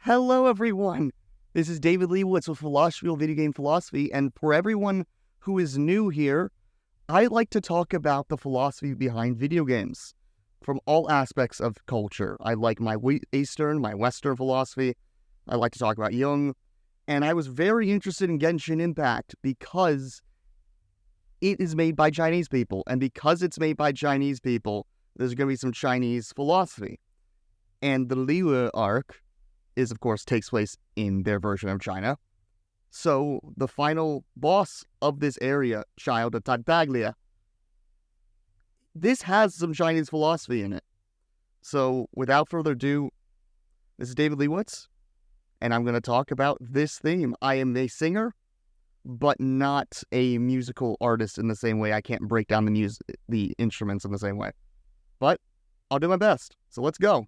Hello, everyone. This is David Leibowitz with Philosophy of Video Game Philosophy, and for everyone who is new here, I like to talk about the philosophy behind video games from all aspects of culture. I like my Eastern, my Western philosophy. I like to talk about Jung, and I was very interested in Genshin Impact because it is made by Chinese people, and because it's made by Chinese people, there's going to be some Chinese philosophy. And the Liyue arc is, of course, takes place in their version of China. So the final boss of this area, Childe, Tartaglia, this has some Chinese philosophy in it. So without further ado, this is David Leibowitz, and I'm going to talk about this theme. I am a singer, but not a musical artist in the same way. I can't break down the instruments in the same way. But I'll do my best. So let's go.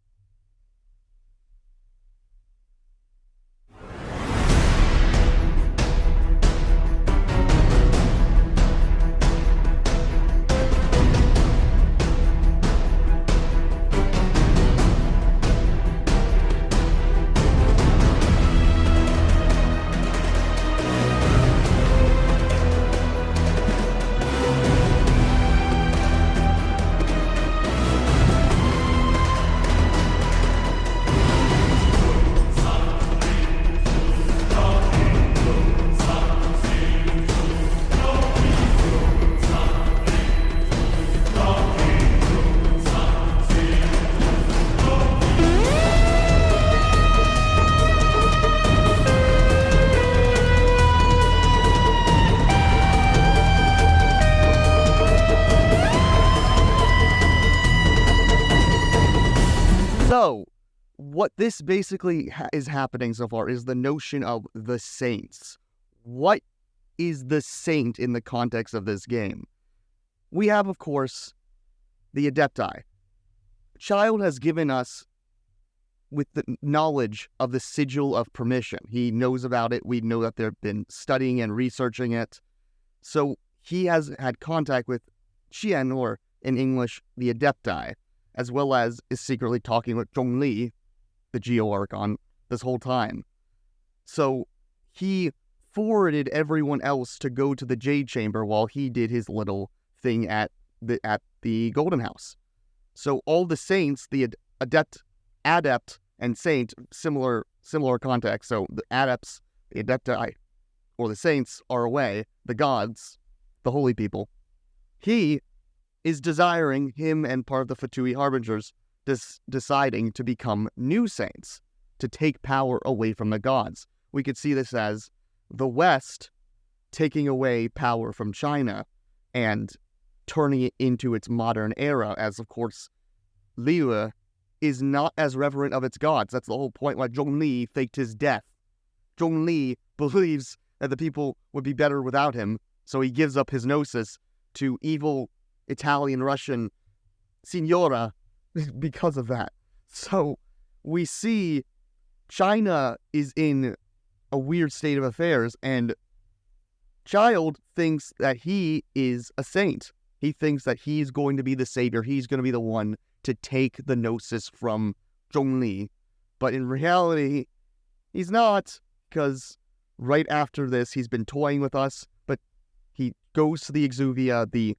So, what this basically is happening so far is the notion of the saints. What is the saint in the context of this game? We have, of course, the Adepti. Childe has given us with the knowledge of the Sigil of Permission. He knows about it. We know that they've been studying and researching it. So he has had contact with Qian, or in English, the Adepti, as well as is secretly talking with Zhuangzi, the Geo-Archon, this whole time. So he forwarded everyone else to go to the Jade Chamber while he did his little thing at the Golden House. So all the saints, the adept, and saint, similar context. So the adepts, the adepti, or the saints are away. The gods, the holy people. He is desiring, him and part of the Fatui Harbingers, deciding to become new saints, to take power away from the gods. We could see this as the West taking away power from China and turning it into its modern era, as, of course, Liyue is not as reverent of its gods. That's the whole point why Zhongli faked his death. Zhongli believes that the people would be better without him, so he gives up his gnosis to evil Italian, Russian Signora because of that. So we see China is in a weird state of affairs, and Childe thinks that he is a saint. He thinks that he's going to be the savior. He's going to be the one to take the gnosis from Zhongli. But in reality, he's not, because right after this, he's been toying with us, but he goes to the Exuvia, the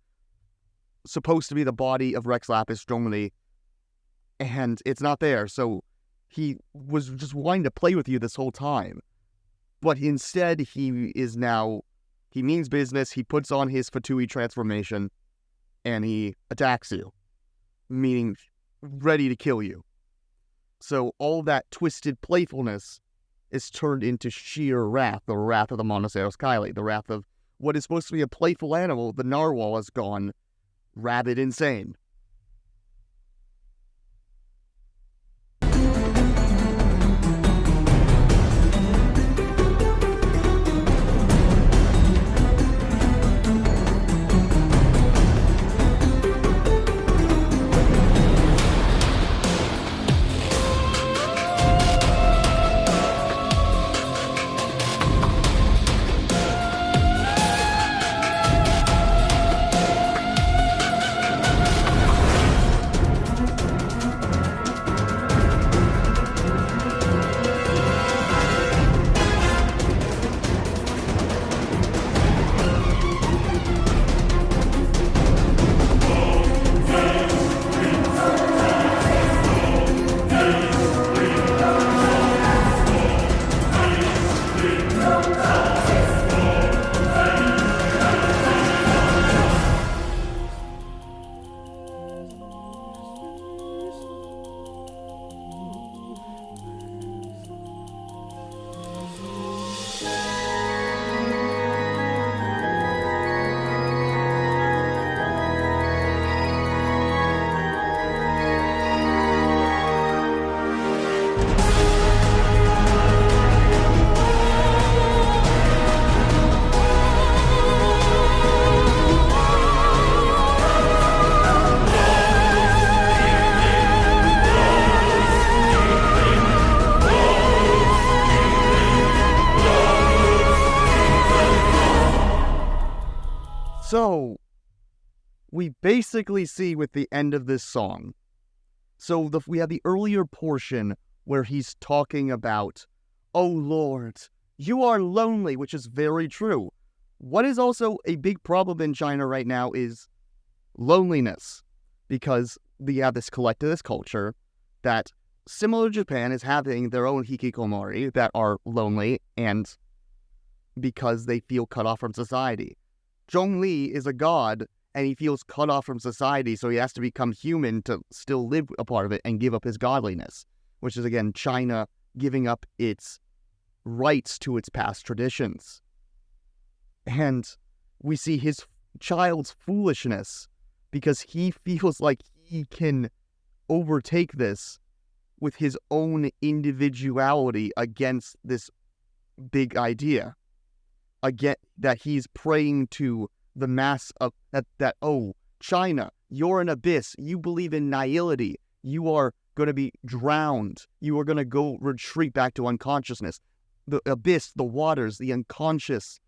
supposed to be the body of Rex Lapis Zhongli, and it's not there. So he was just wanting to play with you this whole time, but instead he means business. He puts on his Fatui transformation and he attacks you, meaning ready to kill you. So all that twisted playfulness is turned into sheer wrath, the wrath of the Monoceros Caeli, the wrath of what is supposed to be a playful animal. The narwhal has gone rabid insane. So, we basically see with the end of this song, we have the earlier portion where he's talking about, "Oh Lord, you are lonely," which is very true. What is also a big problem in China right now is loneliness, because we have this collectivist culture that, similar to Japan, is having their own hikikomori that are lonely and because they feel cut off from society. Zhongli is a god, and he feels cut off from society, so he has to become human to still live a part of it and give up his godliness, which is, again, China giving up its rights to its past traditions. And we see his child's foolishness because he feels like he can overtake this with his own individuality against this big idea. Again, that he's praying to the mass of that, "Oh, China, you're an abyss. You believe in nihility. You are going to be drowned. You are going to go retreat back to unconsciousness. The abyss, the waters, the unconscious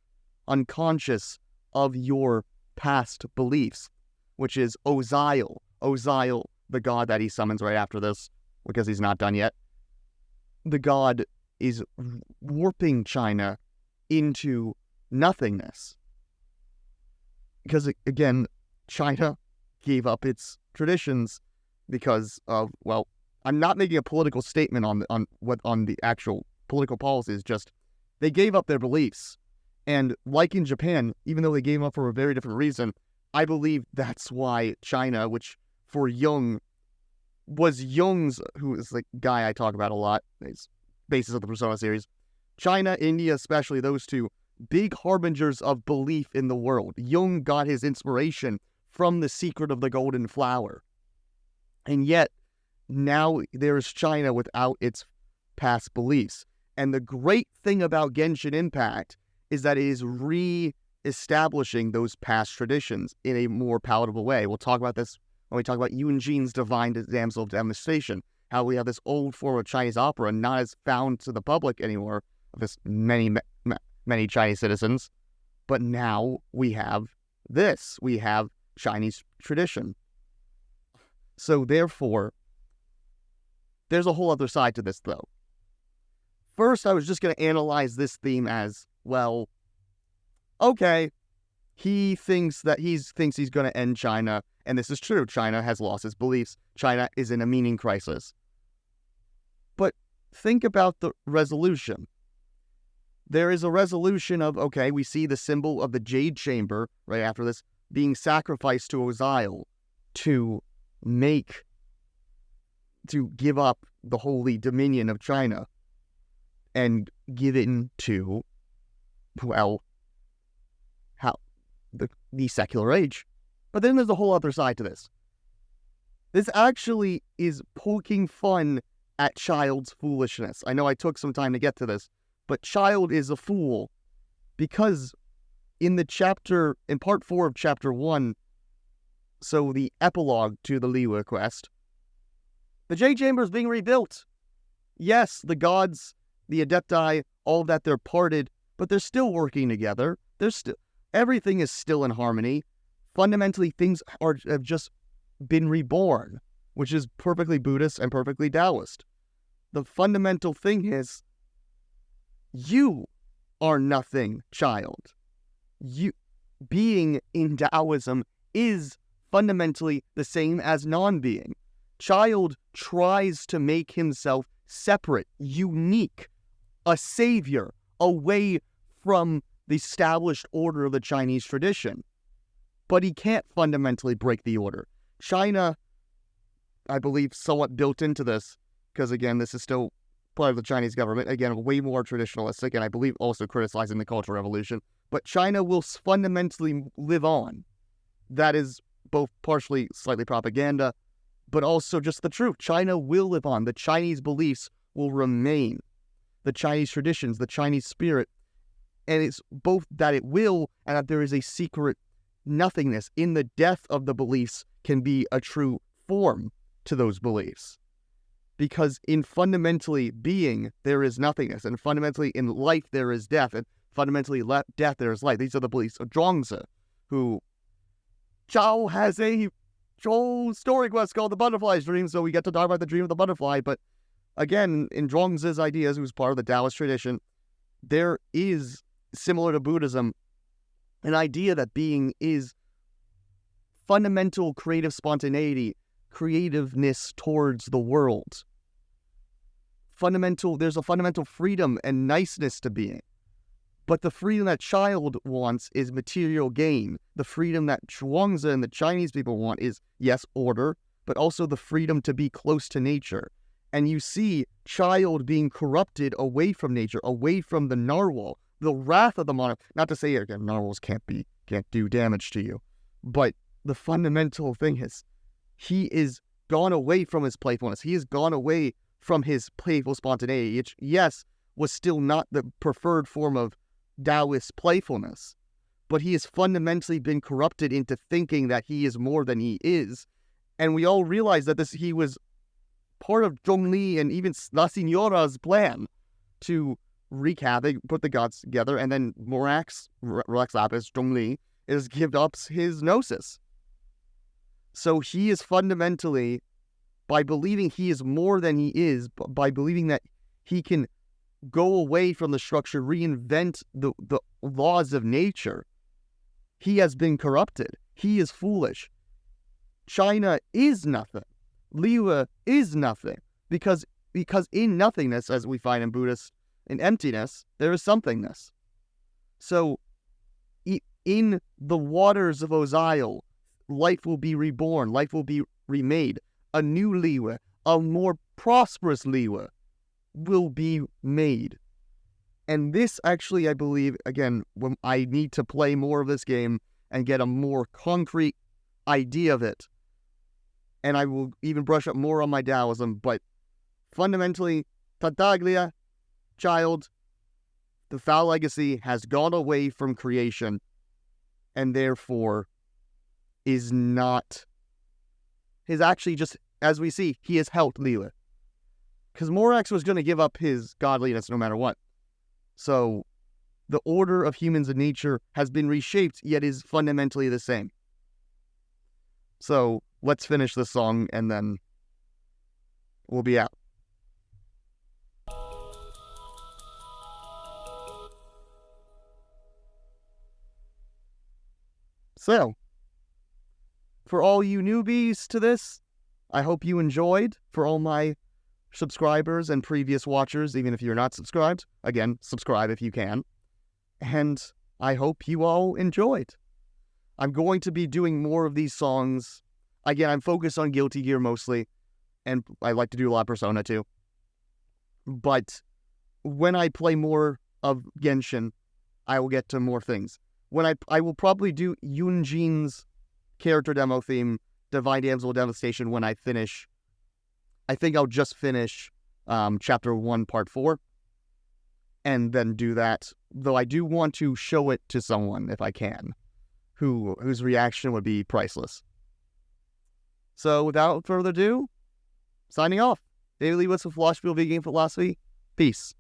of your past beliefs," which is Oziel. Oziel, the god that he summons right after this, because he's not done yet. The god is warping China into nothingness. Because, again, China gave up its traditions because of, well, I'm not making a political statement on the actual political policies, just they gave up their beliefs. And like in Japan, even though they gave up for a very different reason, I believe that's why China, which for Jung, was Jung's, who is the guy I talk about a lot, he's basis of the Persona series, China, India, especially those two, big harbingers of belief in the world. Jung got his inspiration from The Secret of the Golden Flower. And yet, now there is China without its past beliefs. And the great thing about Genshin Impact is that it is re-establishing those past traditions in a more palatable way. We'll talk about this when we talk about Yun Jin's Divine Damsel of Devastation, how we have this old form of Chinese opera not as found to the public anymore, of this many Chinese citizens, but now we have this. We have Chinese tradition. So therefore, there's a whole other side to this, though. First, I was just going to analyze this theme as, well, okay, he thinks he's going to end China, and this is true. China has lost its beliefs. China is in a meaning crisis. But think about the resolution. There is a resolution of, okay, we see the symbol of the Jade Chamber right after this being sacrificed to Oziel to give up the holy dominion of China and give in to, well, the secular age. But then there's a whole other side to this. This actually is poking fun at Childe's foolishness. I know I took some time to get to this, but Childe is a fool because in part 4 of chapter 1, so the epilogue to the Liyue quest, the Jade Chamber is being rebuilt. Yes, the gods, the Adepti, all of that, they're parted, but they're still working together. Everything is still in harmony. Fundamentally, things have just been reborn, which is perfectly Buddhist and perfectly Taoist. The fundamental thing is, you are nothing, child. You being in Taoism is fundamentally the same as non-being. Childe tries to make himself separate, unique, a savior, away from the established order of the Chinese tradition. But he can't fundamentally break the order. China, I believe, somewhat built into this, because again, this is still part of the Chinese government, again, way more traditionalistic, and I believe also criticizing the Cultural Revolution, but China will fundamentally live on. That is both partially slightly propaganda, but also just the truth. China will live on. The Chinese beliefs will remain. The Chinese traditions, the Chinese spirit, and it's both that it will and that there is a secret nothingness. In the death of the beliefs can be a true form to those beliefs. Because in fundamentally being, there is nothingness, and fundamentally in life, there is death, and fundamentally death, there is life. These are the beliefs of Zhuangzi, who Chao has a whole story quest called The Butterfly's Dream, so we get to talk about the dream of the butterfly. But again, in Zhuangzi's ideas, who's part of the Taoist tradition, there is, similar to Buddhism, an idea that being is fundamental creative spontaneity, creativeness towards the world. There's a fundamental freedom and niceness to being. But the freedom that Childe wants is material gain. The freedom that Zhuangzi and the Chinese people want is, yes, order, but also the freedom to be close to nature. And you see Childe being corrupted away from nature, away from the narwhal, the wrath of the monarch. Not to say, again, narwhals can't do damage to you. But the fundamental thing is, he is gone away from his playfulness. He has gone away from his playful spontaneity, which, yes, was still not the preferred form of Taoist playfulness, but he has fundamentally been corrupted into thinking that he is more than he is. And we all realize that he was part of Zhongli and even La Signora's plan to wreak havoc, put the gods together, and then Morax Lapis, Zhongli, is give up his gnosis. So he is fundamentally, by believing he is more than he is, by believing that he can go away from the structure, reinvent the laws of nature, he has been corrupted. He is foolish. China is nothing. Liwa is nothing. Because in nothingness, as we find in Buddhist, in emptiness, there is somethingness. So in the waters of Oziel, life will be reborn, life will be remade. A new Liwa, a more prosperous Liwa, will be made. And this actually, I believe, again, when I need to play more of this game and get a more concrete idea of it, and I will even brush up more on my Taoism, but fundamentally, Tartaglia, Childe, the foul legacy has gone away from creation, and therefore is actually just, as we see, he has helped Lila. Because Morax was going to give up his godliness no matter what. So the order of humans and nature has been reshaped, yet is fundamentally the same. So let's finish this song and then we'll be out. So, for all you newbies to this, I hope you enjoyed. For all my subscribers and previous watchers, even if you're not subscribed, again, subscribe if you can. And I hope you all enjoyed. I'm going to be doing more of these songs. Again, I'm focused on Guilty Gear mostly, and I like to do a lot of Persona too. But when I play more of Genshin, I will get to more things. When I will probably do Yunjin's character demo theme, Divine Damsel Devastation, when I finish. I think I'll just finish Chapter 1, Part 4, and then do that. Though I do want to show it to someone, if I can, whose reaction would be priceless. So without further ado, signing off. Daily Wits with Philosophy, Vegan Philosophy. Peace.